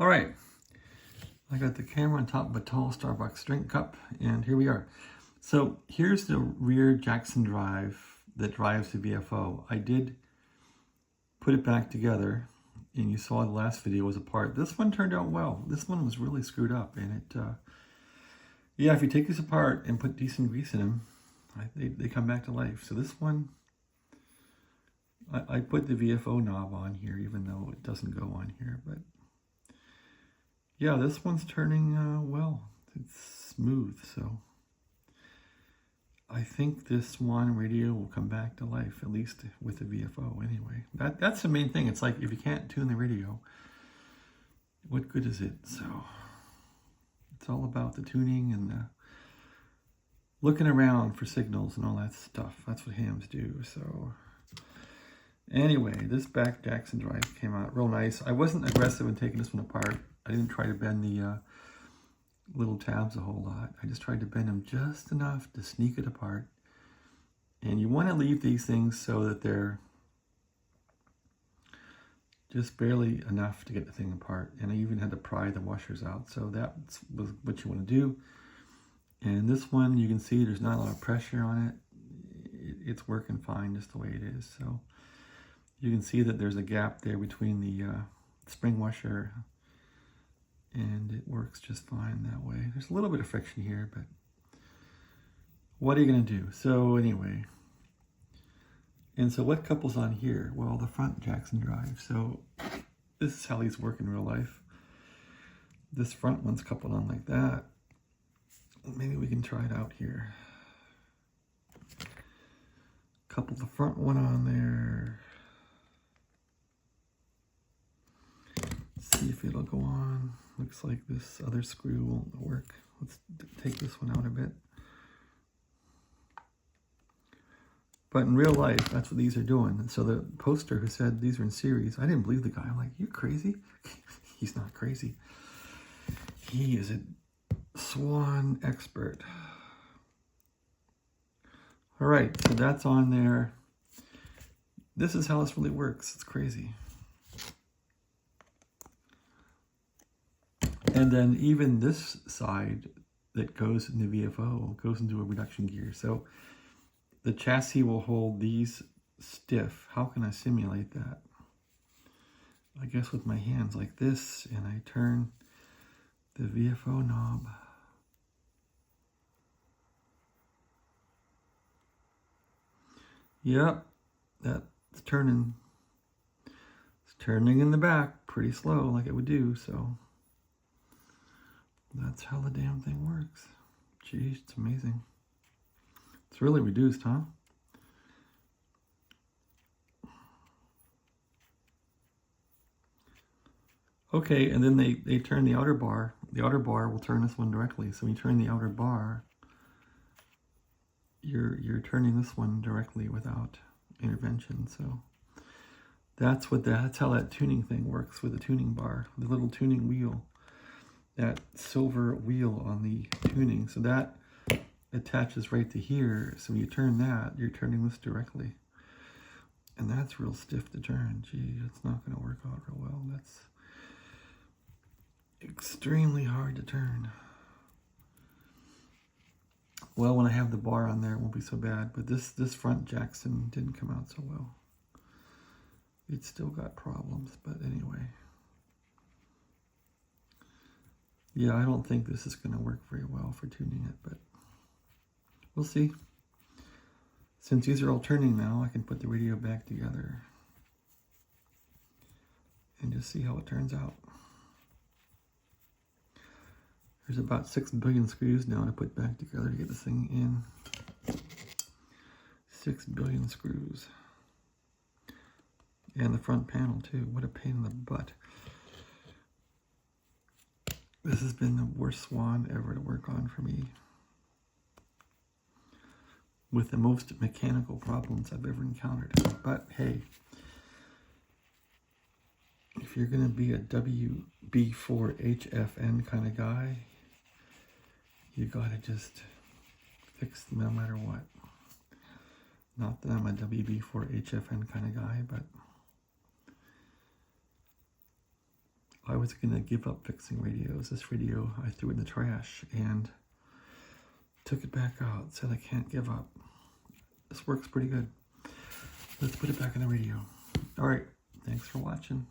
All right, I got the camera on top of a tall Starbucks drink cup, and here we are. So here's the rear Jackson drive that drives the VFO. I did put it back together, and you saw the last video was apart. This one turned out well. This one was really screwed up, and yeah, if you take this apart and put decent grease in them, they come back to life. So this one, I put the VFO knob on here, even though it doesn't go on here, but yeah, this one's turning well. It's smooth, so I think this Swan radio will come back to life, at least with the VFO anyway. That's the main thing. It's like, if you can't tune the radio, what good is it? So it's all about the tuning and the looking around for signals and all that stuff. That's what hams do. So anyway, this back Jackson drive came out real nice. I wasn't aggressive in taking this one apart. I didn't try to bend the little tabs a whole lot. I just tried to bend them just enough to sneak it apart. And you want to leave these things so that they're just barely enough to get the thing apart. And I even had to pry the washers out. So that was what you want to do. And this one, you can see there's not a lot of pressure on it. It's working fine just the way it is. So you can see that there's a gap there between the spring washer, and it works just fine that way. There's a little bit of friction here, but what are you going to do? So anyway, and so what couples on here? Well, the front Jackson drive. So this is how these work in real life. This front one's coupled on like that. Maybe we can try it out here. Couple the front one on there. See if it'll go on. Looks like this other screw won't work. Let's take this one out a bit. But in real life, that's what these are doing. And so the poster who said these are in series, I didn't believe the guy. I'm like, you crazy? He's not crazy. He is a Swan expert. All right, so that's on there. This is how this really works. It's crazy. And then even this side that goes in the VFO goes into a reduction gear. So the chassis will hold these stiff. How can I simulate that? I guess with my hands like this, and I turn the VFO knob. Yep, that's turning. It's turning in the back pretty slow like it would do, so that's how the damn thing works. Jeez, it's amazing. It's really reduced, huh? Okay, and then they turn the outer bar. The outer bar will turn this one directly. So when you turn the outer bar, you're turning this one directly without intervention. So that's how that tuning thing works with the tuning bar, the little tuning wheel. That silver wheel on the tuning. So that attaches right to here. So when you turn that, you're turning this directly. And that's real stiff to turn. Gee, it's not going to work out real well. That's extremely hard to turn. Well, when I have the bar on there, it won't be so bad. But this front Jackson didn't come out so well. It's still got problems, but anyway. Yeah, I don't think this is going to work very well for tuning it, but we'll see. Since these are all turning now, I can put the radio back together and just see how it turns out. There's about 6 billion screws now to put back together to get this thing in. 6 billion screws. And the front panel too. What a pain in the butt. This has been the worst Swan ever to work on for me. With the most mechanical problems I've ever encountered. But hey, if you're going to be a WB4HFN kind of guy, you got to just fix them no matter what. Not that I'm a WB4HFN kind of guy, but I was going to give up fixing radios. This radio I threw in the trash and took it back out. Said I can't give up. This works pretty good. Let's put it back in the radio. All right. Thanks for watching.